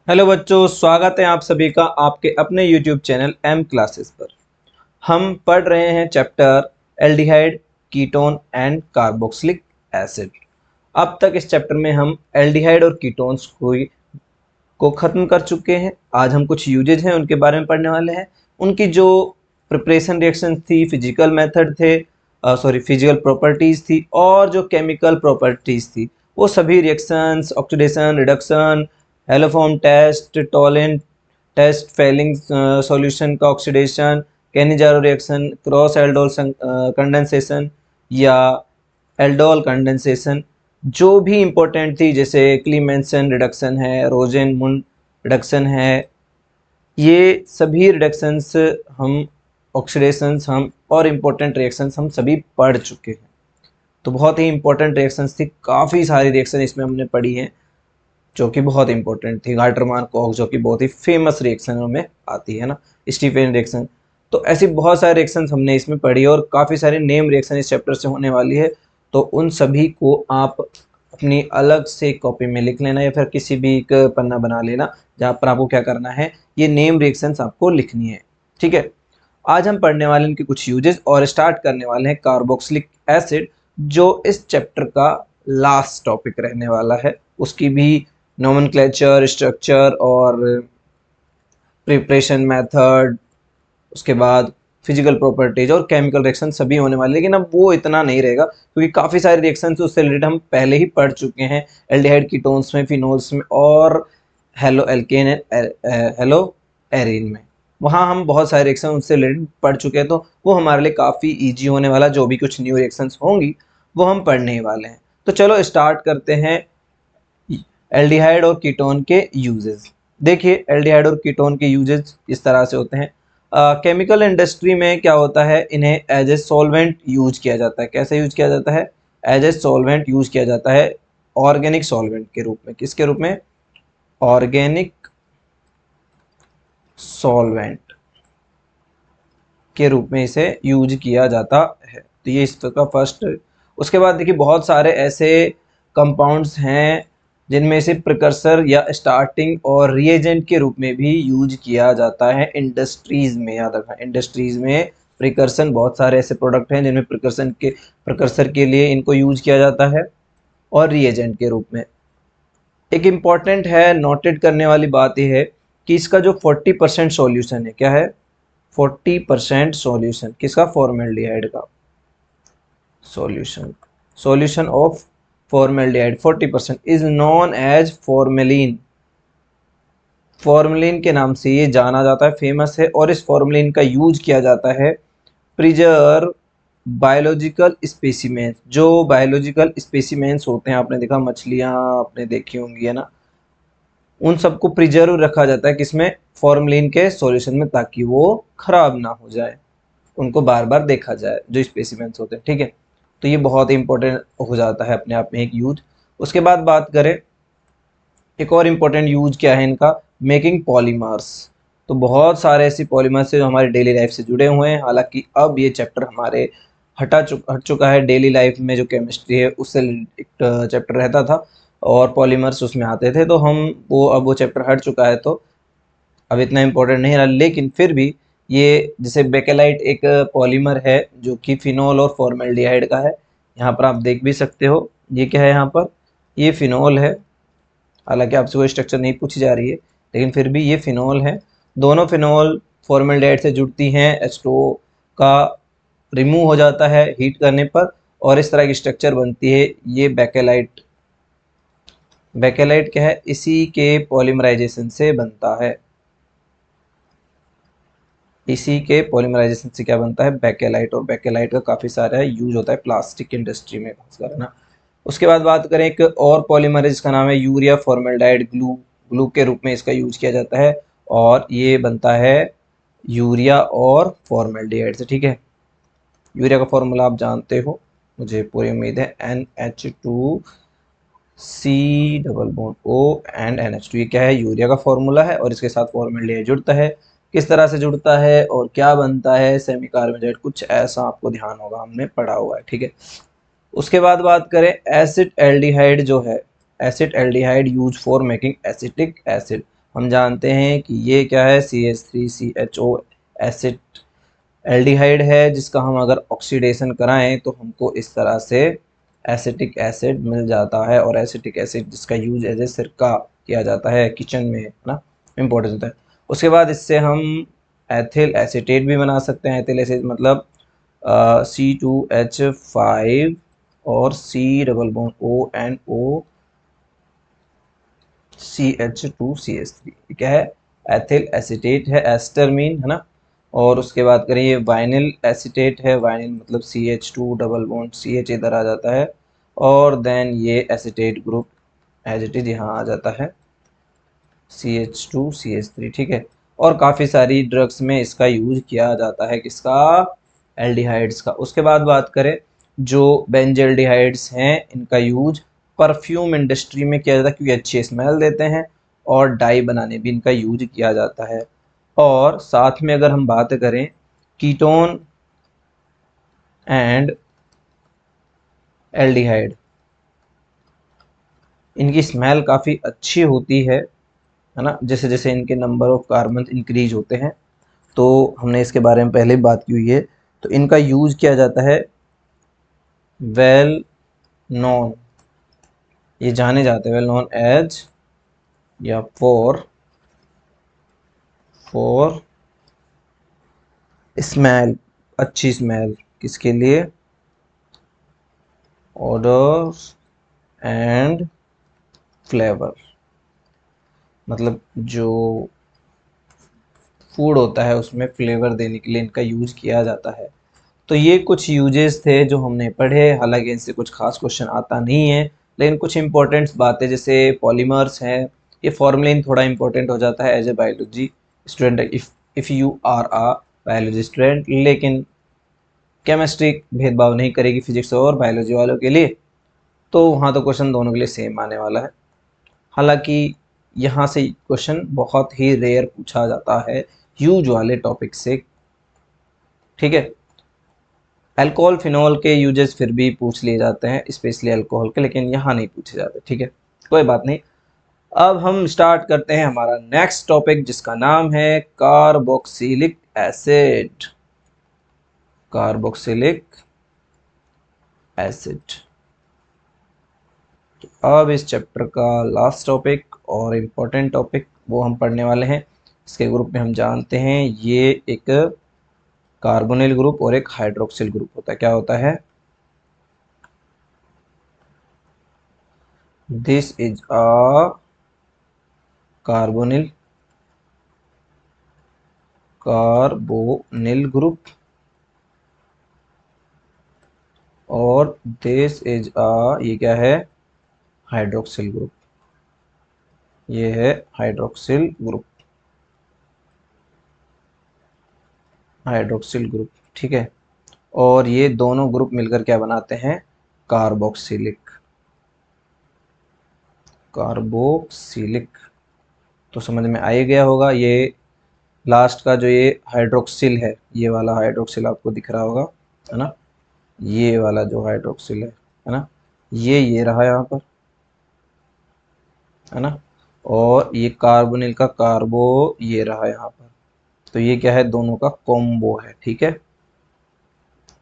Hello बच्चों, स्वागत है आप सभी का आपके अपने YouTube चैनल एम क्लासेस पर। हम पढ़ रहे हैं chapter aldehyde, ketone and carboxylic acid. अब तक इस चैप्टर में हम एल्डिहाइड और कीटोन्स को ख़त्म कर चुके हैं। आज हम कुछ यूजेज हैं उनके बारे में पढ़ने वाले हैं। उनकी जो प्रिपरेशन रिएक्शन थी, फिजिकल मेथड थे, फिजिकल प्रॉपर्टीज़ थी और जो केमिकल प्रॉपर्टीज़ थी, वो सभी reactions, oxidation, reduction, haloform test, Tollens test, Fehling solution का oxidation, Cannizzaro reaction, cross aldol condensation या एल्डोल कंडेंसेशन, जो भी इम्पोर्टेंट थी, जैसे क्लीमेंसन रिडक्शन है, रोजेन मुंड रिडक्शन है, ये सभी रिडक्शंस हम, ऑक्सीडेशंस हम और इम्पोर्टेंट रिएक्शंस हम सभी पढ़ चुके हैं। तो बहुत ही इम्पोर्टेंट रिएक्शंस थी, काफ़ी सारी रिएक्शन इसमें हमने पढ़ी हैं जो कि बहुत इंपॉर्टेंट थी। गाल्टरमान कॉक जो कि बहुत ही फेमस रिएक्शनों में आती है ना, स्टीफेन रिएक्शन। तो ऐसी बहुत सारे रिएक्शंस हमने इसमें पढ़ी और काफ़ी सारे नेम रिएक्शन इस चैप्टर से होने वाली है। तो उन सभी को आप अपनी अलग से कॉपी में लिख लेना या फिर किसी भी एक पन्ना बना लेना, जहाँ पर आपको क्या करना है, ये नेम रिएक्शंस आपको लिखनी है। ठीक है, आज हम पढ़ने वाले इनके कुछ यूजेस और स्टार्ट करने वाले हैं कार्बोक्सिलिक एसिड, जो इस चैप्टर का लास्ट टॉपिक रहने वाला है। उसकी भी नोमेनक्लेचर, स्ट्रक्चर और प्रिपरेशन मेथड, उसके बाद फिजिकल प्रॉपर्टीज और केमिकल रिएक्शन सभी होने वाले, लेकिन अब वो इतना नहीं रहेगा क्योंकि काफ़ी सारे रिएक्शन उससे रिलेटेड हम पहले ही पढ़ चुके हैं। एल्डिहाइड कीटोन्स में, फिनोल्स में और हेलो एल्केन, हेलो एरिन में, वहाँ हम बहुत सारे रिएक्शन उससे रिलेटेड पढ़ चुके हैं। तो वो हमारे लिए काफ़ी ईजी होने वाला, जो भी कुछ न्यू रिएक्शंस होंगी वो हम पढ़ने ही वाले हैं। तो चलो स्टार्ट करते हैं एल्डिहाइड और कीटोन के यूजेस। देखिए, एल्डिहाइड और कीटोन के यूजेस इस तरह से होते हैं। केमिकल इंडस्ट्री में क्या होता है, इन्हें एज ए सॉल्वेंट यूज किया जाता है। कैसे यूज किया जाता है? एज ए सॉल्वेंट यूज किया जाता है, ऑर्गेनिक सॉल्वेंट के रूप में। किसके रूप में? ऑर्गेनिक सॉल्वेंट के रूप में इसे यूज किया जाता है। तो ये इसका फर्स्ट। उसके बाद देखिए, बहुत सारे ऐसे कंपाउंड्स हैं जिनमें से प्रिकर्सर या स्टार्टिंग और रिएजेंट के रूप में भी यूज किया जाता है इंडस्ट्रीज में। याद रखना, इंडस्ट्रीज में प्रिकर्सन, बहुत सारे ऐसे प्रोडक्ट हैं जिनमें प्रिकर्सर के लिए इनको यूज किया जाता है और रिएजेंट के रूप में। एक इम्पॉर्टेंट है, नोटेड करने वाली बात यह है कि इसका जो 40% सॉल्यूशन है, क्या है? 40% सॉल्यूशन किसका? फॉर्मेल्डिहाइड का solution of formaldehyde 40% is known as formalin. Formalin के नाम से ये जाना जाता है, फेमस है। और इस फॉर्मेलिन का यूज किया जाता है प्रिजर्व बायोलॉजिकल स्पेसिमेंस। जो बायोलॉजिकल स्पेसिमेंस होते हैं, आपने देखा मछलियां आपने देखी होंगी, है ना, उन सबको प्रिजर्व रखा जाता है किसमें? फॉर्मेलिन के सॉल्यूशन में, ताकि वो खराब ना हो जाए, उनको बार बार देखा जाए, जो स्पेसिमेंस होते हैं। ठीक है, तो ये बहुत इंपॉर्टेंट हो जाता है अपने आप में एक यूज। उसके बाद बात करें, एक और इम्पोर्टेंट यूज क्या है इनका? Making polymers. तो बहुत सारे ऐसे पॉलीमर्स है जो हमारे डेली लाइफ से जुड़े हुए हैं। हालांकि अब ये चैप्टर हमारे हट चुका है। डेली लाइफ में जो केमिस्ट्री है उससे एक चैप्टर रहता था और पॉलीमर्स उसमें आते थे, तो हम वो, अब वो चैप्टर हट चुका है तो अब इतना इम्पोर्टेंट नहीं रहा। लेकिन फिर भी ये, जैसे बेकेलाइट एक पॉलीमर है जो कि फिनोल और फॉर्मेल्डिहाइड का है। यहाँ पर आप देख भी सकते हो, ये क्या है यहाँ पर? ये फिनोल है। हालांकि आपसे कोई स्ट्रक्चर नहीं पूछी जा रही है, लेकिन फिर भी ये फिनोल है। दोनों फिनोल फॉर्मेल्डिहाइड से जुड़ती हैं, H2O का रिमूव हो जाता है हीट करने पर और इस तरह की स्ट्रक्चर बनती है। ये बेकेलाइट, बेकेलाइट क्या है? इसी के पॉलीमराइजेशन से बनता है। इसी के पॉलीमराइजेशन से क्या बनता है? बेकेलाइट। और बेकेलाइट का काफ़ी सारा यूज होता है प्लास्टिक इंडस्ट्री में खासकर, है ना। उसके बाद बात करें एक और पॉलीमर, इसका नाम है यूरिया फॉर्मेल्डिहाइड ग्लू। ग्लू के रूप में इसका यूज किया जाता है और ये बनता है यूरिया और फॉर्मेल्डिहाइड से। ठीक है, यूरिया का फॉर्मूला आप जानते हो, मुझे पूरी उम्मीद है, NH2C double bond O and NH2। ये क्या है? यूरिया का फॉर्मूला है और इसके साथ फॉर्मेल्डिहाइड जुड़ता है। किस तरह से जुड़ता है और क्या बनता है? सेमी कार्बोनेट, कुछ ऐसा आपको ध्यान होगा, हमने पढ़ा हुआ है। ठीक है, उसके बाद बात करें एसिड एल्डिहाइड जो है, acid aldehyde use for making acetic acid. हम जानते हैं कि ये क्या है, CH3CHO एसिड एल्डिहाइड है, जिसका हम अगर ऑक्सीडेशन कराएं तो हमको इस तरह से एसिटिक एसिड मिल जाता है। और एसिटिक एसिड जिसका यूज एज ए सिरका किया जाता है किचन में, है ना, इम्पोर्टेंट होता है। उसके बाद इससे हम एथिल एसीटेट भी बना सकते हैं। एथिल एसिड मतलब C2H5 और C double bond ONO CH2CH3 क्या है, एथिल एसीटेट है, एस्टर मीन, है ना। और उसके बाद करें ये वाइनिल एसीटेट है, वाइनिल मतलब CH2 डबल बॉन्ड CH इधर आ जाता है, और देन ये acetate group as it is यहाँ आ जाता है CH2CH3, ठीक है। और काफ़ी सारी ड्रग्स में इसका यूज किया जाता है, किसका, एल्डिहाइड्स का। उसके बाद बात करें जो बेंजल्डिहाइड्स हैं, इनका यूज परफ्यूम इंडस्ट्री में किया जाता है क्योंकि अच्छी स्मेल देते हैं, और डाई बनाने भी इनका यूज किया जाता है। और साथ में अगर हम बात करें कीटोन एंड एल्डिहाइड, इनकी स्मेल काफ़ी अच्छी होती है ना। जैसे जैसे इनके नंबर ऑफ कार्बन इंक्रीज होते हैं, तो हमने इसके बारे में पहले भी बात की हुई है। तो इनका यूज किया जाता है, वेल नॉन, ये जाने जाते हैं वेल नॉन एज या फॉर स्मेल, अच्छी स्मेल, किसके लिए, ऑडर एंड फ्लेवर, मतलब जो फूड होता है उसमें फ्लेवर देने के लिए इनका यूज किया जाता है। तो ये कुछ यूजेस थे जो हमने पढ़े, हालांकि इनसे कुछ खास क्वेश्चन आता नहीं है, लेकिन कुछ इंपॉर्टेंट बातें जैसे पॉलीमर्स हैं, ये फॉर्मुलिन थोड़ा इंपॉर्टेंट हो जाता है as a biology student, if you are a biology student. लेकिन केमिस्ट्री भेदभाव नहीं करेगी फिजिक्स और बायोलॉजी वालों के लिए, तो वहाँ तो क्वेश्चन दोनों के लिए सेम आने वाला है। हालांकि यहाँ से क्वेश्चन बहुत ही रेयर पूछा जाता है यूज वाले टॉपिक से, ठीक है। अल्कोहल फिनॉल के यूजेस फिर भी पूछ लिए जाते हैं, स्पेशली अल्कोहल के, लेकिन यहाँ नहीं पूछे जाते, ठीक है, कोई बात नहीं। अब हम स्टार्ट करते हैं हमारा नेक्स्ट टॉपिक, जिसका नाम है कार्बोक्सिलिक एसिड। कार्बोक्सिलिक एसिड अब इस चैप्टर का लास्ट टॉपिक और इम्पोर्टेंट टॉपिक वो हम पढ़ने वाले हैं। इसके ग्रुप में हम जानते हैं ये एक कार्बोनिल ग्रुप और एक हाइड्रोक्सिल ग्रुप होता है। क्या होता है, this is a carbonyl group और दिस इज अ, ये क्या है, हाइड्रोक्सिल ग्रुप, ये है हाइड्रोक्सिल ग्रुप, हाइड्रोक्सिल ग्रुप, ठीक है। और ये दोनों ग्रुप मिलकर क्या बनाते हैं, कार्बोक्सिलिक, कार्बोक्सिलिक। तो समझ में आ ही गया होगा, ये लास्ट का जो ये हाइड्रोक्सिल है, ये वाला हाइड्रोक्सिल आपको दिख रहा होगा, है ना, ये वाला जो हाइड्रोक्सिल है ना, ये रहा यहाँ पर, है ना। और ये कार्बोनिल का कार्बो ये रहा यहाँ पर, तो ये क्या है, दोनों का कॉम्बो है, ठीक है।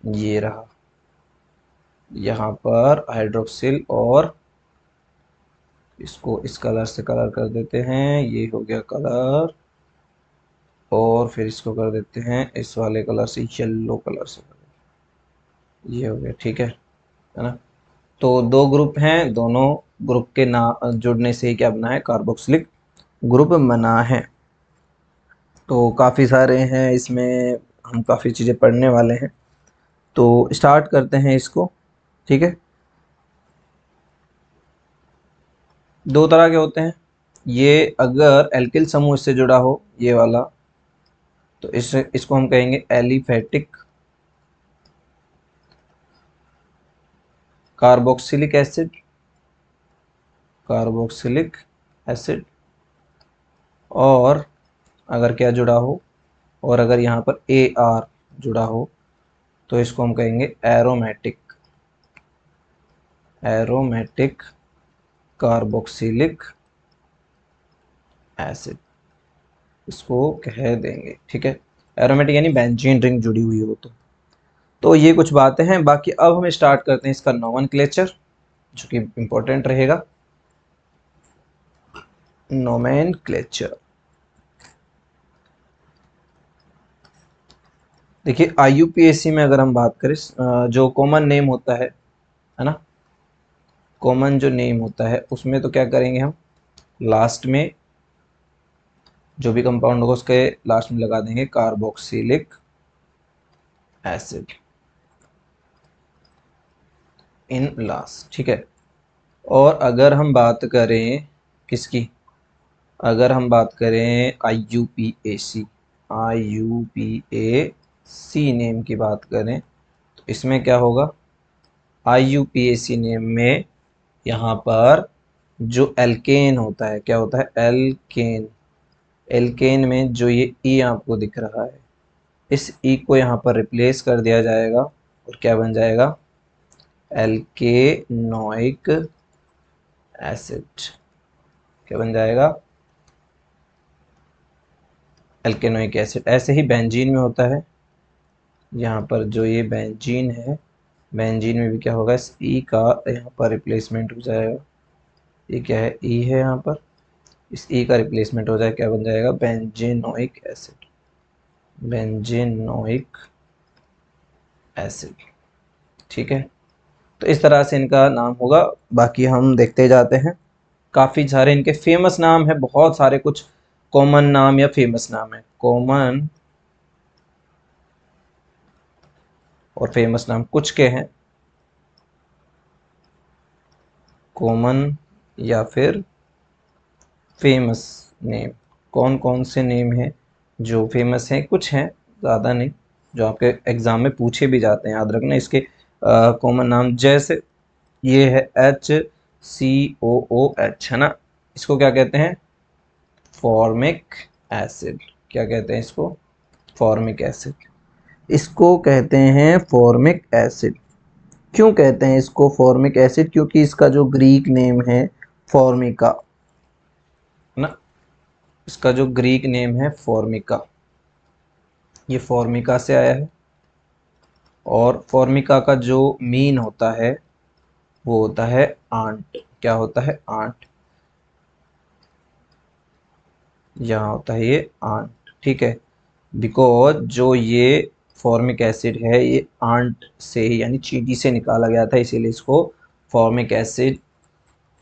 ये रहा यहाँ पर हाइड्रोक्सिल, और इसको इस कलर से कलर कर देते हैं, ये हो गया कलर, और फिर इसको कर देते हैं इस वाले कलर से, येलो कलर से, ये हो गया, ठीक है ना। तो दो ग्रुप हैं, दोनों ग्रुप के ना जुड़ने से ही क्या बना है, कार्बोक्सिलिक ग्रुप बना है। तो काफ़ी सारे हैं इसमें, हम काफ़ी चीज़ें पढ़ने वाले हैं, तो स्टार्ट करते हैं इसको, ठीक है। दो तरह के होते हैं, ये अगर एल्किल समूह से जुड़ा हो, ये वाला, तो इसको हम कहेंगे aliphatic carboxylic acid, carboxylic acid. और अगर क्या जुड़ा हो, और अगर यहाँ पर AR जुड़ा हो, तो इसको हम कहेंगे एरोमेटिक, एरोमेटिक कार्बोक्सिलिक एसिड, इसको कह देंगे, ठीक है। एरोमेटिक यानी बेंजीन रिंग जुड़ी हुई हो तो ये कुछ बातें हैं। बाकी अब हम स्टार्ट करते हैं इसका नोमेनक्लेचर, जो कि इंपॉर्टेंट रहेगा। नोमेनक्लेचर, देखिए IUPAC में अगर हम बात करें, जो कॉमन नेम होता है ना, कॉमन जो नेम होता है उसमें तो क्या करेंगे हम, लास्ट में जो भी कंपाउंड होगा उसके लास्ट में लगा देंगे कार्बोक्सिलिक एसिड इन लास्ट, ठीक है। और अगर हम बात करें किसकी, अगर हम बात करें IUPAC नेम की बात करें तो इसमें क्या होगा, IUPAC नेम में यहाँ पर जो एल्केन होता है, क्या होता है, एल्केन। एल्केन में जो ये ई आपको दिख रहा है, इस ई को यहाँ पर रिप्लेस कर दिया जाएगा और क्या बन जाएगा, एल्केनोइक एसिड। क्या बन जाएगा, एल्केनोइक एसिड। ऐसे ही बेंजीन में होता है, यहाँ पर जो ये बेंजीन है, बेंजीन में भी क्या होगा, इस ई का यहाँ पर रिप्लेसमेंट हो जाएगा। ये क्या है, ई है, यहाँ पर इस ई का रिप्लेसमेंट हो जाएगा, क्या बन जाएगा, बेंजीनोइक एसिड। बेंजीनोइक एसिड, ठीक है। तो इस तरह से इनका नाम होगा। बाकी हम देखते जाते हैं, काफ़ी सारे इनके फेमस नाम है, बहुत सारे, कुछ कॉमन नाम या फेमस नाम है। कॉमन और फेमस नाम कुछ के हैं, कॉमन या फिर फेमस नेम। कौन कौन से नेम हैं जो फेमस हैं, कुछ हैं, ज़्यादा नहीं, जो आपके एग्ज़ाम में पूछे भी जाते हैं, याद रखना इसके कॉमन नाम। जैसे ये है HCOOH, है ना, इसको क्या कहते हैं, फॉर्मिक एसिड। क्या कहते हैं इसको, फॉर्मिक एसिड। इसको कहते हैं फॉर्मिक एसिड। क्यों कहते हैं इसको फॉर्मिक एसिड, क्योंकि इसका जो ग्रीक नेम है फॉर्मिका, है ना, इसका जो ग्रीक नेम है फॉर्मिका, ये फॉर्मिका से आया है। और फॉर्मिका का जो मीन होता है वो होता है आंट। क्या होता है, आंट। यहाँ होता है ये आंट, ठीक है। बिकॉज जो ये फॉर्मिक एसिड है ये आंट से यानी चींटी से निकाला गया था, इसीलिए इसको फॉर्मिक एसिड,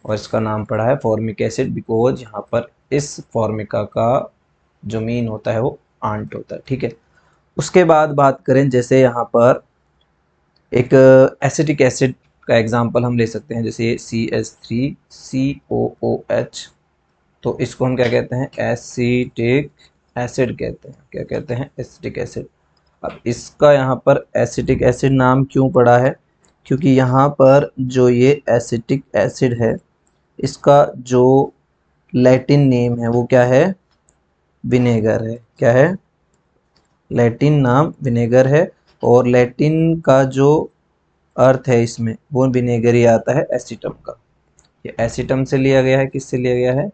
और इसका नाम पड़ा है फॉर्मिक एसिड, बिकॉज यहाँ पर इस फॉर्मिका का जो मीन होता है वो आंट होता है, ठीक है। उसके बाद बात करें, जैसे यहाँ पर एक एसिटिक एसिड का एग्जांपल हम ले सकते हैं, जैसे CH3COOH, तो इसको हम क्या कहते हैं, एसिटिक एसिड कहते हैं। क्या कहते हैं, एसिटिक एसिड। अब इसका यहाँ पर एसिटिक एसिड नाम क्यों पड़ा है, क्योंकि यहाँ पर जो ये एसिटिक एसिड है इसका जो लैटिन नेम है वो क्या है, विनेगर है। क्या है, लैटिन नाम विनेगर है। और लैटिन का जो अर्थ है इसमें वो विनेगर ही आता है, एसिटम का। ये एसिटम से लिया गया है, किससे लिया गया है,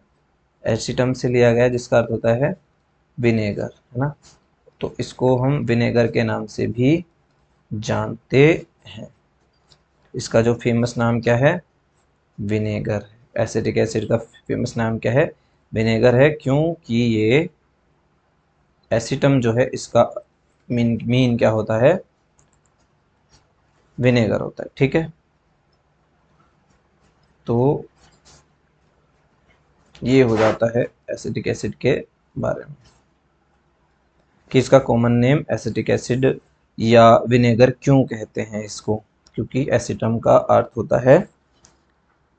एसिटम से लिया गया है, जिसका अर्थ होता है विनेगर, है ना। तो इसको हम विनेगर के नाम से भी जानते हैं। इसका जो फेमस नाम क्या है, विनेगर है। एसिटिक एसिड का फेमस नाम क्या है, विनेगर है, क्योंकि ये एसिटम जो है इसका मीन क्या होता है, विनेगर होता है, ठीक है। तो ये हो जाता है एसिटिक एसिड के बारे में, कि इसका कॉमन नेम एसिटिक एसिड या विनेगर क्यों कहते हैं इसको, क्योंकि एसिटम का अर्थ होता है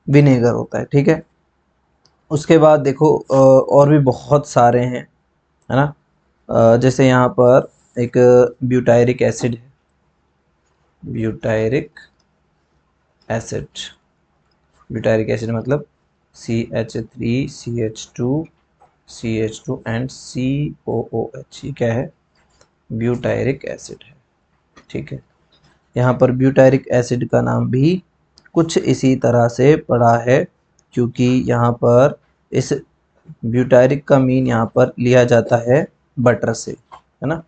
विनेगर होता है, ठीक है। उसके बाद देखो और भी बहुत सारे हैं, है ना। जैसे यहाँ पर एक ब्यूटायरिक एसिड है, ब्यूटायरिक एसिड। ब्यूटायरिक एसिड मतलब CH3CH2 एंड COOH, ये क्या है, ब्यूटायरिक एसिड है, ठीक है। यहाँ पर ब्यूटायरिक एसिड का नाम भी कुछ इसी तरह से पड़ा है, क्योंकि यहाँ पर इस ब्यूटारिक का मीन यहाँ पर लिया जाता है बटर से, है ना।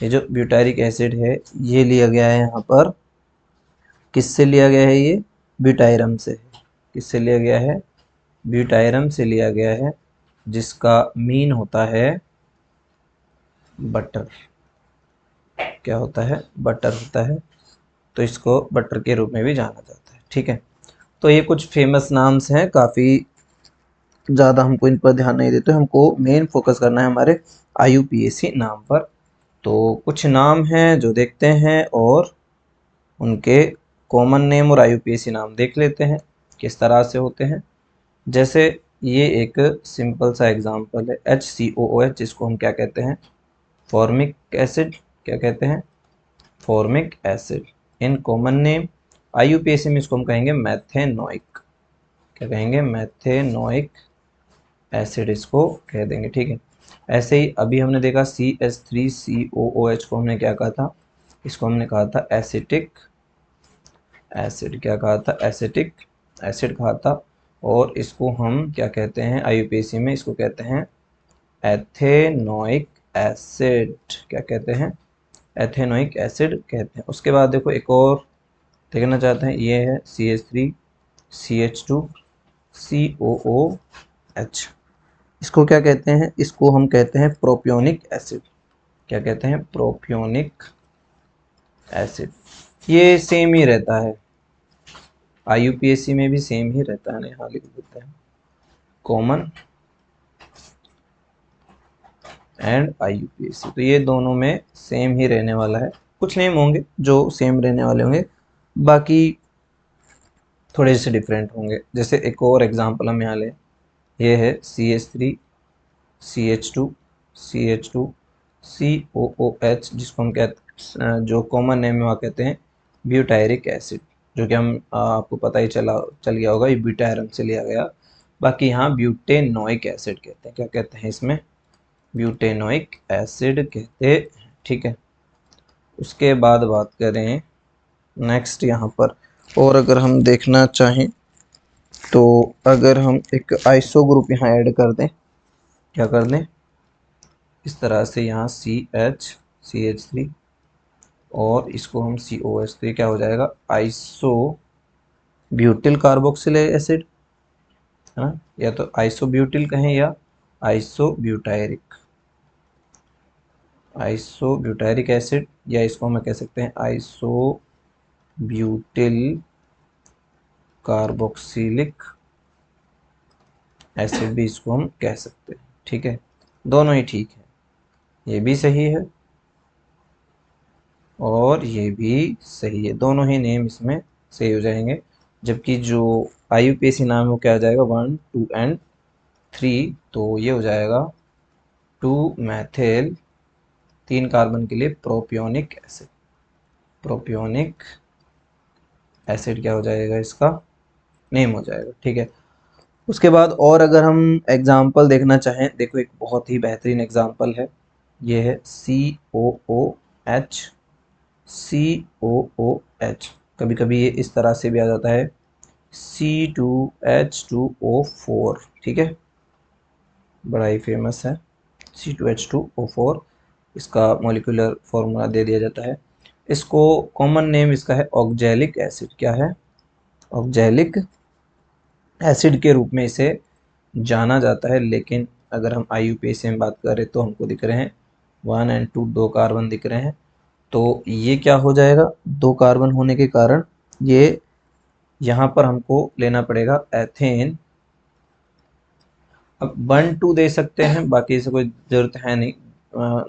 ये जो ब्यूटारिक एसिड है ये लिया गया है यहाँ पर, किससे लिया गया है, ये ब्यूटायरम से। किससे लिया गया है, ब्यूटायरम से लिया गया है, जिसका मीन होता है बटर। क्या होता है, बटर होता है। तो इसको बटर के रूप में भी जाना जाता है, ठीक है। तो ये कुछ फेमस नाम्स हैं, काफ़ी ज़्यादा हमको इन पर ध्यान नहीं देते, हमको मेन फोकस करना है हमारे IUPAC नाम पर। तो कुछ नाम हैं जो देखते हैं और उनके कॉमन नेम और IUPAC नाम देख लेते हैं किस तरह से होते हैं। जैसे ये एक सिंपल सा एग्जांपल है HCOOH, जिसको हम क्या कहते हैं, फॉर्मिक एसिड। क्या कहते हैं, formic acid. In common name IUPAC में इसको हम कहेंगे मैथेनोइक। क्या कहेंगे, मैथेनोइक एसिड इसको कह देंगे, ठीक है। ऐसे ही अभी हमने देखा CH3COOH को हमने क्या कहा था, इसको हमने कहा था एसिटिक एसिड। क्या कहा था, एसिटिक एसिड कहा था। और इसको हम क्या कहते हैं IUPAC में, इसको कहते हैं एथेनोइक एसिड। क्या कहते हैं, एथेनोइक एसिड कहते हैं। उसके बाद देखो एक और देखना चाहते हैं, ये है CH3CH2COOH। इसको क्या कहते हैं, इसको हम कहते हैं प्रोपियोनिक एसिड। क्या कहते हैं, प्रोपियोनिक एसिड। ये सेम ही रहता है, IUPAC में भी सेम ही रहता है, यहाँ लिख देते हैं कॉमन एंड IUPAC। तो ये दोनों में सेम ही रहने वाला है। कुछ नेम होंगे जो सेम रहने वाले होंगे, बाकी थोड़े से डिफरेंट होंगे। जैसे एक और एग्जांपल हम यहाँ लें, ये है CH3CH2CH2COOH, जिसको हम कहते हैं, जो कॉमन नेम में वहाँ कहते हैं ब्यूटायरिक एसिड, जो कि हम आपको पता ही चल गया होगा, ये ब्यूटायरम से लिया गया। बाकी यहाँ ब्यूटेनोइक एसिड कहते हैं। क्या कहते हैं, इसमें ब्यूटेनोइक एसिड कहते हैं, ठीक है। उसके बाद बात करें नेक्स्ट यहाँ पर, और अगर हम देखना चाहें तो अगर हम एक आइसो ग्रुप यहाँ ऐड कर दें, क्या कर दें, इस तरह से यहाँ CH3 और इसको हम COH, तो ये क्या हो जाएगा, आइसो ब्यूटिल कार्बोक्सिल एसिड, है ना। या तो आइसो ब्यूटिल कहें या आइसो ब्यूटायरिक एसिड, या इसको हम कह सकते हैं आइसो ब्यूटिल कार्बोक्सिलिक एसिड भी इसको हम कह सकते हैं, ठीक है। दोनों ही ठीक है, ये भी सही है और ये भी सही है, दोनों ही नेम इसमें सही हो जाएंगे। जबकि जो IUPAC नाम है वो क्या हो जाएगा, 1 2 एंड 3, तो ये हो जाएगा 2 मैथिल, 3 कार्बन के लिए प्रोपियोनिक एसिड। प्रोपियोनिक एसिड क्या हो जाएगा, इसका नेम हो जाएगा, ठीक है। उसके बाद और अगर हम एग्जाम्पल देखना चाहें, देखो एक बहुत ही बेहतरीन एग्जाम्पल है, ये है COOH। कभी कभी ये इस तरह से भी आ जाता है C2H2O4, ठीक है, बड़ा ही फेमस है C2H2O4। इसका मॉलिक्यूलर फॉर्मूला दे दिया जाता है। इसको कॉमन नेम इसका है ऑक्जेलिक एसिड। क्या है, ऑक्जेलिक एसिड के रूप में इसे जाना जाता है। लेकिन अगर हम IUPAC में बात करें तो हमको दिख रहे हैं 1 और 2, 2 कार्बन दिख रहे हैं। तो ये क्या हो जाएगा, 2 कार्बन होने के कारण ये यहाँ पर हमको लेना पड़ेगा एथेन। अब 1 2 दे सकते हैं, बाकी इसे कोई ज़रूरत है नहीं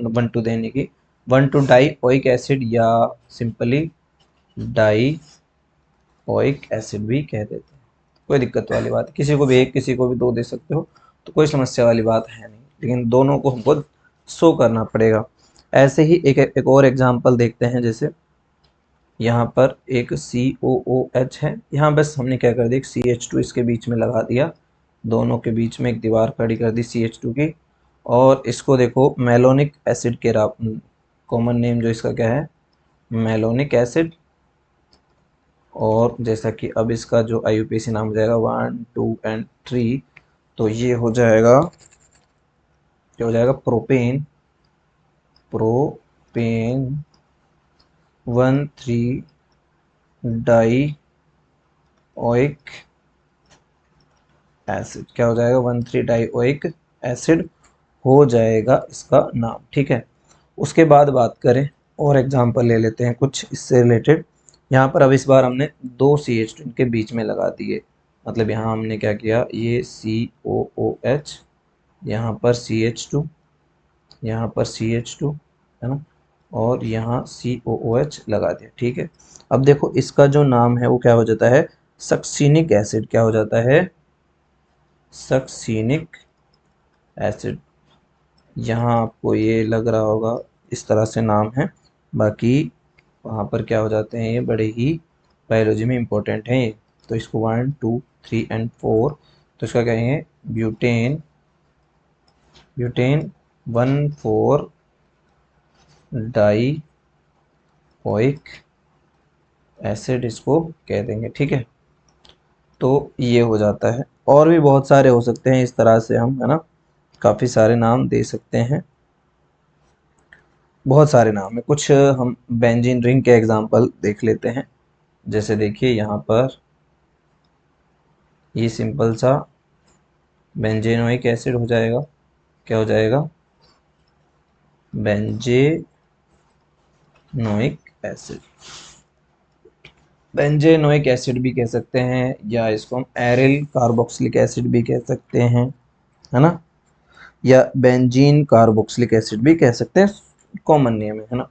1 2 देने की। 1 2 डाई ओइक एसिड या सिंपली डाई ओइक एसिड भी कह देते हैं, कोई दिक्कत वाली बात, किसी को भी 1 किसी को भी 2 दे सकते हो, तो कोई समस्या वाली बात है नहीं। लेकिन दोनों को हमको शो करना पड़ेगा। ऐसे ही एक और एग्जांपल देखते हैं। जैसे यहाँ पर एक COOH है, यहाँ बस हमने क्या कर दिया, CH2 इसके बीच में लगा दिया, दोनों के बीच में एक दीवार खड़ी कर दी CH2 की। और इसको देखो मेलोनिक एसिड के कॉमन नेम जो इसका क्या है, मेलोनिक एसिड। और जैसा कि अब इसका जो IUPAC नाम हो जाएगा 1 2 एंड 3, तो ये हो जाएगा क्या हो जाएगा, propane, propane 1,3 die oic acid, क्या हो जाएगा, 1,3 डाई ओइक एसिड हो जाएगा इसका नाम। ठीक है, उसके बाद बात करें और एग्जांपल ले लेते हैं कुछ इससे रिलेटेड। यहाँ पर अब इस बार हमने दो CH2 इनके बीच में लगा दिए, मतलब यहाँ हमने क्या किया, ये COOH, यहाँ पर CH2, यहाँ पर CH2 है ना, और यहाँ COOH लगा दिया। ठीक है, अब देखो इसका जो नाम है वो क्या हो जाता है, सक्सीनिक एसिड, क्या हो जाता है, सक्सीनिक एसिड। यहाँ आपको ये लग रहा होगा इस तरह से नाम है, बाकी वहाँ पर क्या हो जाते हैं, ये बड़े ही बायोलॉजी में इम्पोर्टेंट हैं ये। तो इसको 1 2 3 एंड 4, तो इसका कहेंगे butane, butane 1,4 die oic acid इसको कह देंगे। ठीक है, तो ये हो जाता है। और भी बहुत सारे हो सकते हैं इस तरह से हम, है ना, काफ़ी सारे नाम दे सकते हैं, बहुत सारे नाम है। कुछ हम बेंजीन रिंग के एग्जांपल देख लेते हैं। जैसे देखिए यहाँ पर ये सिंपल सा बेंजेनोइक एसिड हो जाएगा, क्या हो जाएगा, बेंजेनोइक एसिड, बेंजेनोइक एसिड भी कह सकते हैं, या इसको हम एरिल कार्बोक्सिलिक एसिड भी कह सकते हैं, है ना, या बेंजीन कार्बोक्सिलिक एसिड भी कह सकते हैं, कॉमन नेम है ना।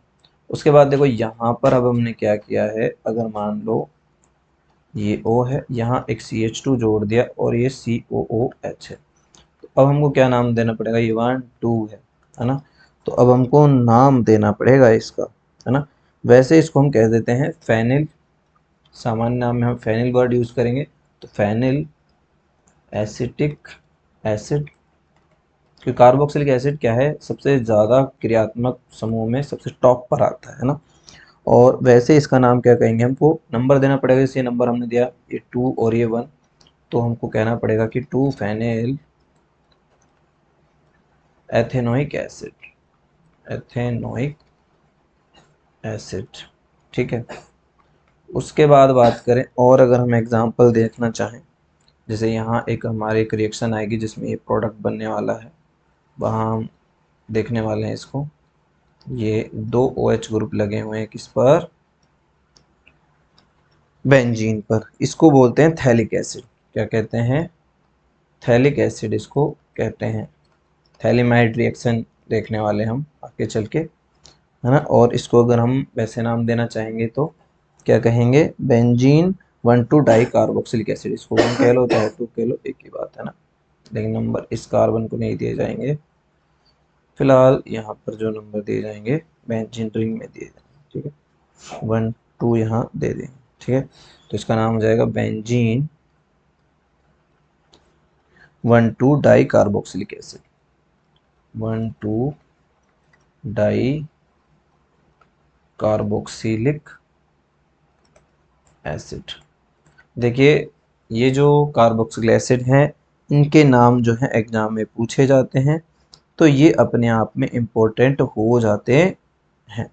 उसके बाद देखो यहाँ पर अब हमने क्या किया है, अगर मान लो ये O है, यहाँ एक CH2 जोड़ दिया और ये COOH है, तो अब हमको क्या नाम देना पड़ेगा, ये 1 2 है ना, तो अब हमको नाम देना पड़ेगा इसका, है ना। वैसे इसको हम कह देते हैं फेनिल, सामान्य नाम में हम फेनिल वर्ड यूज करेंगे, तो फेनिल एसिटिक एसिड, क्योंकि कार्बोक्सिलिक एसिड क्या है, सबसे ज़्यादा क्रियात्मक समूह में सबसे टॉप पर आता है ना। और वैसे इसका नाम क्या कहेंगे, हमको नंबर देना पड़ेगा, जैसे नंबर हमने दिया ये 2 और ये 1, तो हमको कहना पड़ेगा कि 2 phenyl ethanoic acid, ethanoic acid. ठीक है, उसके बाद बात करें और अगर हम एग्जांपल देखना चाहें, जैसे यहाँ एक हमारे एक रिएक्शन आएगी जिसमें ये प्रोडक्ट बनने वाला है, वहाँ हम देखने वाले हैं इसको, ये दो OH ग्रुप लगे हुए हैं किस पर, बेंजीन पर, इसको बोलते हैं थैलिक एसिड। क्या कहते हैं, थैलिक एसिड इसको कहते हैं। थैलिमाइड रिएक्शन देखने वाले हम आगे चल के, है ना। और इसको अगर हम वैसे नाम देना चाहेंगे तो क्या कहेंगे, बेंजीन 1,2 डाई कार्बोक्सिलिक एसिड, इसको 1 कह लो चाहे 2 कह लो, एक ही बात है ना, लेकिन नंबर इस कार्बन को नहीं दिए जाएंगे, फिलहाल यहाँ पर जो नंबर दिए जाएंगे बेंजीन रिंग में दिए जाएंगे। ठीक है, 1 2 यहाँ दे देंगे। ठीक है, तो इसका नाम हो जाएगा benzene 1 2 di carboxylic acid, 1 2 di carboxylic acid. देखिए ये जो कार्बोक्सिलिक एसिड हैं, इनके नाम जो है एग्जाम में पूछे जाते हैं, तो ये अपने आप में इम्पोर्टेंट हो जाते हैं।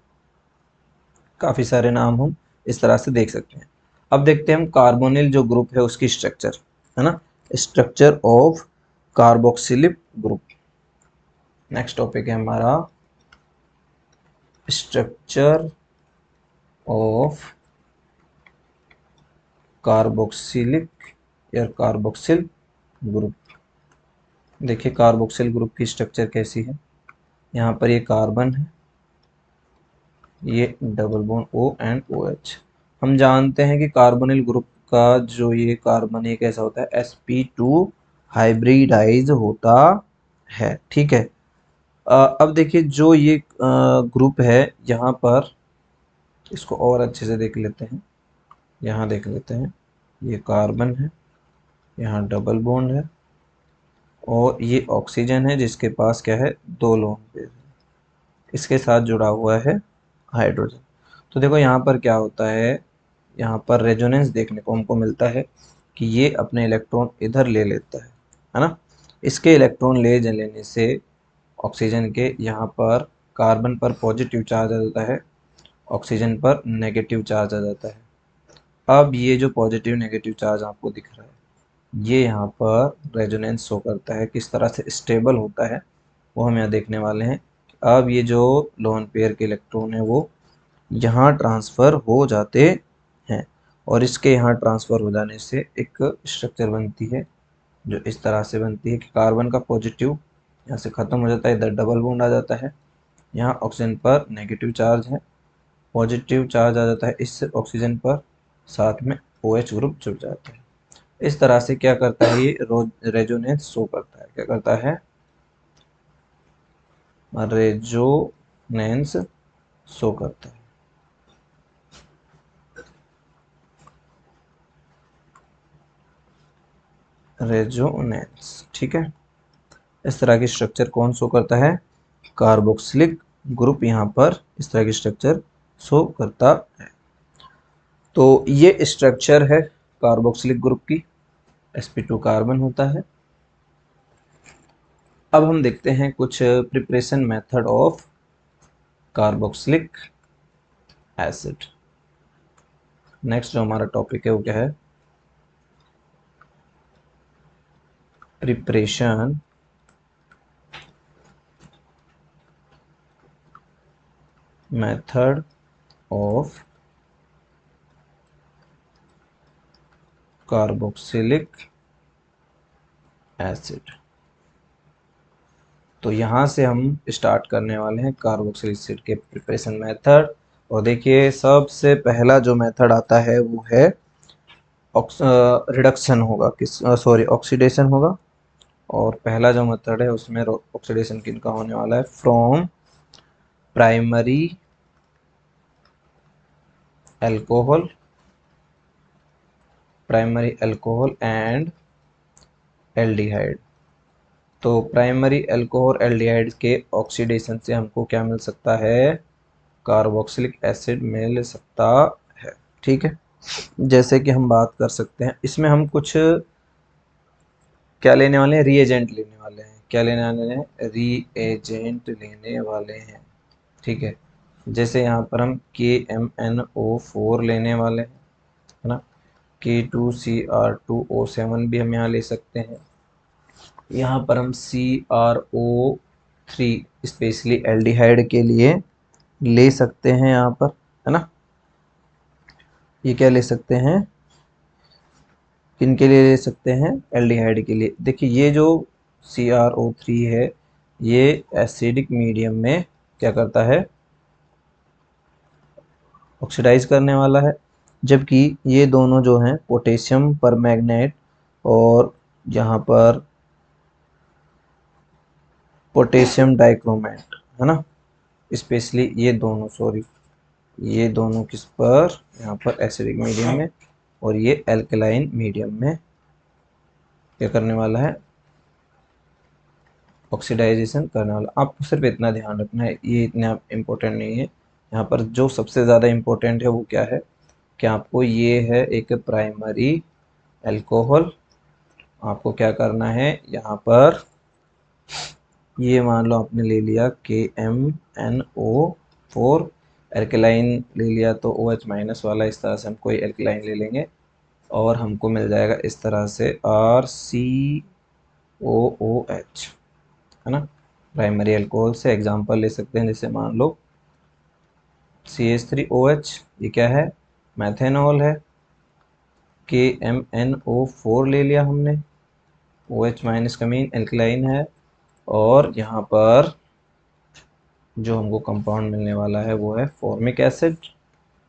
काफ़ी सारे नाम हम इस तरह से देख सकते हैं। अब देखते हैं हम कार्बोनिल जो ग्रुप है उसकी स्ट्रक्चर, है ना, structure of carboxylic group. Next topic है हमारा स्ट्रक्चर ऑफ कार्बोक्सिलिक या कार्बोक्सिल ग्रुप। देखिए कार्बोक्सिल ग्रुप की स्ट्रक्चर कैसी है, यहाँ पर ये कार्बन है, ये double bond O and OH। हम जानते हैं कि कार्बोनिल ग्रुप का जो ये कार्बन ये कैसा होता है, sp2 हाइब्रिडाइज होता है। ठीक है, अब देखिए जो ये ग्रुप है, यहाँ पर इसको और अच्छे से देख लेते हैं, यहाँ देख लेते हैं, ये कार्बन है, यहाँ डबल बॉन्ड है, और ये ऑक्सीजन है जिसके पास क्या है, 2 लोन पेयर, इसके साथ जुड़ा हुआ है हाइड्रोजन। तो देखो यहाँ पर क्या होता है, यहाँ पर रेजोनेंस देखने को हमको मिलता है कि ये अपने इलेक्ट्रॉन इधर ले लेता है ना, इसके इलेक्ट्रॉन ले लेने से ऑक्सीजन के यहाँ पर कार्बन पर पॉजिटिव चार्ज आ जाता है, ऑक्सीजन पर नेगेटिव चार्ज आ जाता है। अब ये जो पॉजिटिव नेगेटिव चार्ज आपको दिख रहा है, ये यहाँ पर रेजोनेंस शो करता है, किस तरह से स्टेबल होता है वो हम यहाँ देखने वाले हैं। अब ये जो लोन पेयर के इलेक्ट्रॉन है वो यहाँ ट्रांसफ़र हो जाते हैं, और इसके यहाँ ट्रांसफ़र हो जाने से एक स्ट्रक्चर बनती है जो इस तरह से बनती है कि कार्बन का पॉजिटिव यहाँ से ख़त्म हो जाता है, इधर डबल बॉन्ड आ जाता है, यहाँ ऑक्सीजन पर नेगेटिव चार्ज है, पॉजिटिव चार्ज आ जाता है इस ऑक्सीजन पर, साथ में OH ग्रुप जुड़ जाता है। इस तरह से क्या करता है, ये रेजोनेंस शो करता है। क्या करता है? रेजोनेंस शो करता है। रेजोनेंस, ठीक है। इस तरह की स्ट्रक्चर कौन शो करता है? कार्बोक्सिलिक ग्रुप यहाँ पर इस तरह की स्ट्रक्चर शो करता है। तो ये स्ट्रक्चर है कार्बोक्सिलिक ग्रुप की, sp2 कार्बन होता है। अब हम देखते हैं कुछ preparation method of carboxylic acid. Next जो हमारा टॉपिक है वो क्या है? Preparation method of carboxylic acid. तो यहाँ से हम स्टार्ट करने वाले हैं कार्बोक्सिलिक एसिड के प्रिपरेशन मेथड। और देखिए सबसे पहला जो मेथड आता है वो है रिडक्शन होगा, ऑक्सीडेशन होगा। और पहला जो मेथड है उसमें ऑक्सीडेशन किनका होने वाला है? From primary alcohol and aldehyde. तो प्राइमरी अल्कोहल एल्डिहाइड के ऑक्सीडेशन से हमको क्या मिल सकता है? कार्बोक्सिलिक एसिड मिल सकता है, ठीक है। जैसे कि हम बात कर सकते हैं, इसमें हम कुछ क्या लेने वाले हैं? रीएजेंट लेने वाले हैं। क्या लेने वाले हैं? रीएजेंट लेने वाले हैं, ठीक है। जैसे यहाँ पर हम KMnO4 लेने वाले हैं, है ना। K2Cr2O7 भी हम यहाँ ले सकते हैं। यहाँ पर हम CrO3 स्पेशली एल्डिहाइड के लिए ले सकते हैं यहाँ पर, है ना। ये क्या ले सकते हैं? किनके लिए ले सकते हैं? एल्डिहाइड के लिए। देखिए ये जो CrO3 है ये एसिडिक मीडियम में क्या करता है? ऑक्सीडाइज करने वाला है। जबकि ये दोनों जो हैं पोटेशियम परमैंगनेट और यहाँ पर पोटेशियम डाइक्रोमेट, है ना, स्पेशली ये दोनों किस पर? यहाँ पर एसिडिक मीडियम में, और ये एल्कलाइन मीडियम में क्या करने वाला है? ऑक्सीडाइजेशन करने वाला। आपको सिर्फ इतना ध्यान रखना है, ये इतना इम्पोर्टेंट नहीं है। यहाँ पर जो सबसे ज़्यादा इम्पोर्टेंट है वो क्या है कि आपको ये है एक प्राइमरी अल्कोहल। आपको क्या करना है यहाँ पर? ये मान लो आपने ले लिया KMnO4, एल्कलाइन ले लिया तो OH माइनस वाला, इस तरह से हम कोई एल्कलाइन ले लेंगे और हमको मिल जाएगा इस तरह से RCOOH, है ना। प्राइमरी अल्कोहल से एग्जांपल ले सकते हैं, जैसे मान लो CH3OH, ये क्या है? मैथेनॉल है। KMnO4 ले लिया हमने, OH माइनस का मीन एल्कलाइन है। और यहाँ पर जो हमको कंपाउंड मिलने वाला है वो है फॉर्मिक एसिड।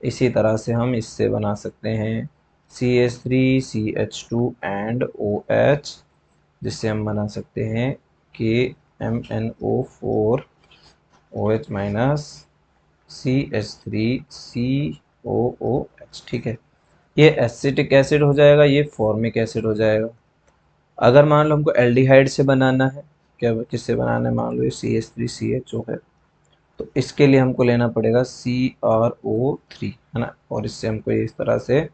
इसी तरह से हम इससे बना सकते हैं CH3CH2 एंड OH, जिससे हम बना सकते हैं KMnO4 OH माइनस CH3COOH, ठीक है। ये एसिटिक एसिड हो जाएगा, ये फॉर्मिक एसिड हो जाएगा। अगर मान लो हमको एल्डिहाइड से बनाना है, क्या किससे बनाना है? मान लो ये CH3CHO है, तो इसके लिए हमको लेना पड़ेगा CrO3, है ना। और इससे हमको इस तरह से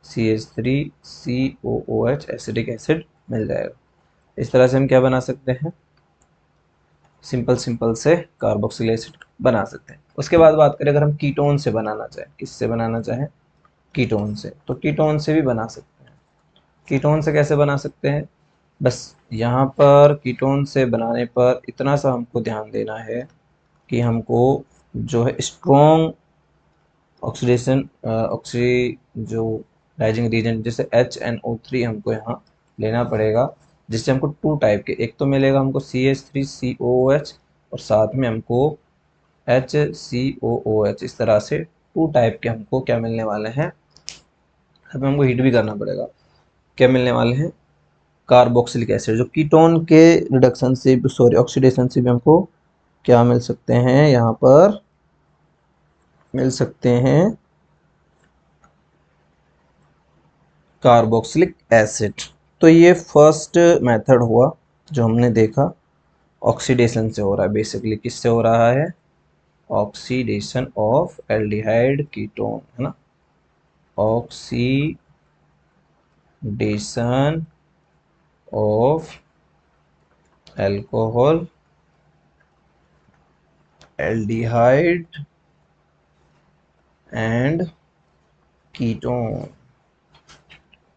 CH3COOH एसिडिक एसिड मिल जाएगा। इस तरह से हम क्या बना सकते हैं? सिंपल सिंपल से कार्बोक्सिलिक एसिड बना सकते हैं। उसके बाद बात करें अगर हम कीटोन से बनाना चाहें, किससे बनाना चाहें, कीटोन से, तो कीटोन से भी बना सकते हैं। कीटोन से कैसे बना सकते हैं, बस यहाँ पर कीटोन से बनाने पर इतना सा हमको ध्यान देना है कि हमको जो है स्ट्रॉन्ग ऑक्सीडेशन जो डाइजिंग रीजन जैसे HNO3 हमको यहाँ लेना पड़ेगा, जिससे हमको टू टाइप के, एक तो मिलेगा हमको CH3COOH और साथ में हमको HCOOH, इस तरह से टू टाइप के हमको क्या मिलने वाले हैं, अभी हमको हीट भी करना पड़ेगा, क्या मिलने वाले हैं, कार्बोक्सिलिक एसिड, जो कीटोन के रिडक्शन से, सॉरी ऑक्सीडेशन से भी हमको क्या मिल सकते हैं, यहाँ पर मिल सकते हैं कार्बोक्सिलिक एसिड। तो ये फर्स्ट मेथड हुआ जो हमने देखा, ऑक्सीडेशन से हो रहा है, बेसिकली किससे हो रहा है, ऑक्सीडेशन ऑफ एल्डिहाइड कीटोन, है ना, oxidation of alcohol aldehyde and ketone,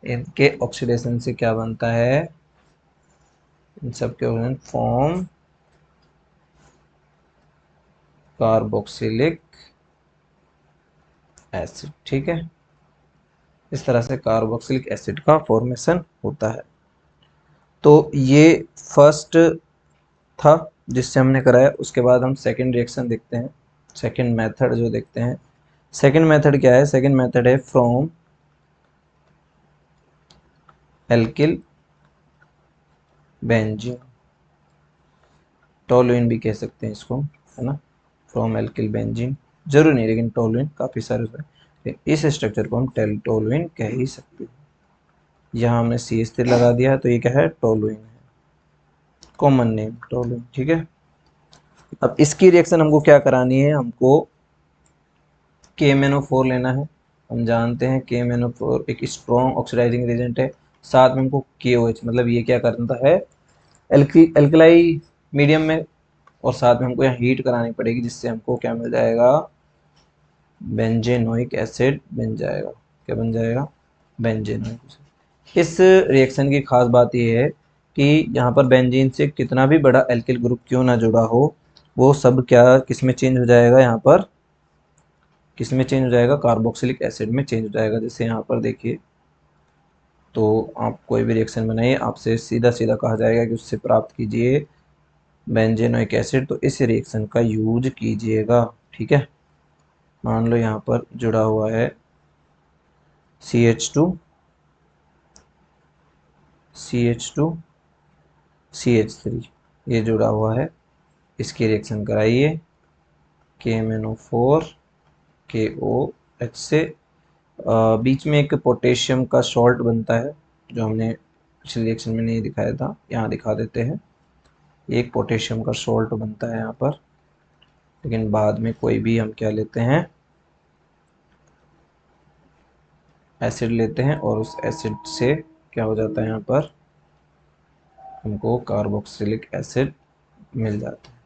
इनके ऑक्सीडेशन से क्या बनता है, इन सब के फॉर्म कार्बोक्सिलिक एसिड। ठीक है, इस तरह से कार्बोक्सिलिक एसिड का फॉर्मेशन होता है। तो ये फर्स्ट था जिससे हमने कराया। उसके बाद हम सेकंड रिएक्शन देखते हैं, सेकंड मेथड जो देखते हैं। सेकंड मेथड क्या है, सेकंड मेथड है फ्रॉम एल्किल बेंजीन, टोलुइन भी कह सकते हैं इसको, है ना, फ्रॉम एल्किल बेंजीन, जरूर नहीं लेकिन टोलुइन काफ़ी सारे उसमें, इस स्ट्रक्चर को हम टोलुइन कह ही सकते हैं। यहाँ हमने CH3 लगा दिया है तो ये क्या है, टोलुइन है, कॉमन नेम टोलुइन। ठीक है, अब इसकी रिएक्शन हमको क्या करानी है, हमको KMnO4 लेना है। हम जानते हैं KMnO4 एक स्ट्रॉन्ग ऑक्सीडाइजिंग एजेंट है, साथ में हमको KOH, मतलब ये क्या करता है, एल्कलाई मीडियम में, और साथ में हमको यहाँ हीट करानी पड़ेगी, जिससे हमको क्या मिल जाएगा, बेंजेनोइक एसिड बन जाएगा। क्या बन जाएगा, बेंजेनोइक एसिड। इस रिएक्शन की खास बात यह है कि यहाँ पर बेंजीन से कितना भी बड़ा एल्किल ग्रुप क्यों ना जुड़ा हो, वो सब क्या किस में चेंज हो जाएगा, यहाँ पर किस में चेंज हो जाएगा, कार्बोक्सिलिक एसिड में चेंज हो जाएगा। जैसे यहाँ पर देखिए, तो आप कोई भी रिएक्शन बनाइए, आपसे सीधा सीधा कहा जाएगा कि उससे प्राप्त कीजिए बेंजेनोइक एसिड, तो इस रिएक्शन का यूज कीजिएगा। ठीक है, मान लो यहाँ पर जुड़ा हुआ है CH2 CH2 CH3, ये जुड़ा हुआ है, इसकी रिएक्शन कराइए KMnO4 KOH से। बीच में एक पोटेशियम का सॉल्ट बनता है जो हमने पिछले रिएक्शन में नहीं दिखाया था, यहाँ दिखा देते हैं। एक पोटेशियम का सॉल्ट बनता है यहाँ पर, लेकिन बाद में कोई भी हम क्या लेते हैं, एसिड लेते हैं, और उस एसिड से क्या हो जाता है, यहाँ पर हमको कार्बोक्सिलिक एसिड मिल जाता है।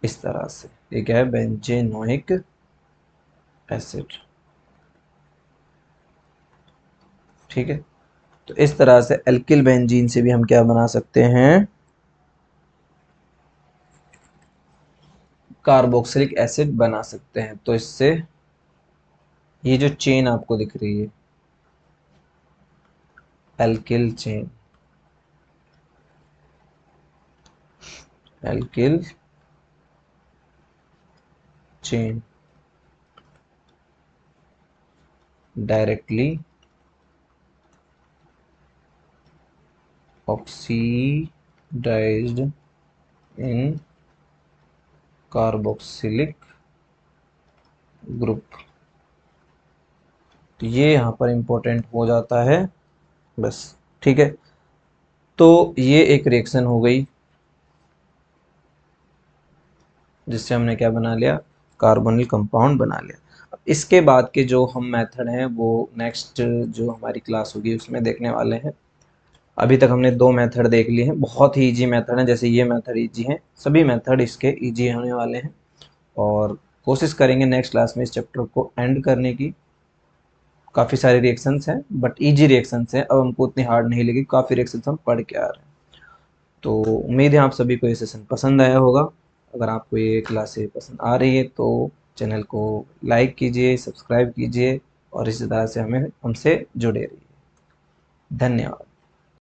इस तरह से ये क्या है, बेंजेनोइक एसिड। ठीक है, तो इस तरह से एल्किल बेंजीन से भी हम क्या बना सकते हैं, कार्बोक्सिलिक एसिड बना सकते हैं। तो इससे ये जो चेन आपको दिख रही है, alkyl chain, alkyl chain directly oxidised in carboxylic group, तो ये यहाँ पर इंपॉर्टेंट हो जाता है बस। ठीक है, तो ये एक रिएक्शन हो गई जिससे हमने क्या बना लिया, कार्बोनिल कंपाउंड बना लिया। अब इसके बाद के जो हम मेथड हैं वो नेक्स्ट जो हमारी क्लास होगी उसमें देखने वाले हैं। अभी तक हमने 2 मेथड देख लिए हैं, बहुत ही ईजी मेथड है, जैसे ये मेथड ईजी है, सभी मेथड इसके ईजी होने वाले हैं। और कोशिश करेंगे नेक्स्ट क्लास में इस चैप्टर को एंड करने की। काफ़ी सारे रिएक्शंस हैं बट ईजी रिएक्शंस हैं, अब हमको उतनी हार्ड नहीं लगी, काफ़ी रिएक्शंस हम पढ़ के आ रहे हैं। तो उम्मीद है आप सभी को ये सेशन पसंद आया होगा। अगर आपको ये क्लासें पसंद आ रही है तो चैनल को लाइक कीजिए, सब्सक्राइब कीजिए और इसी तरह से हमसे जुड़े रहिए। धन्यवाद।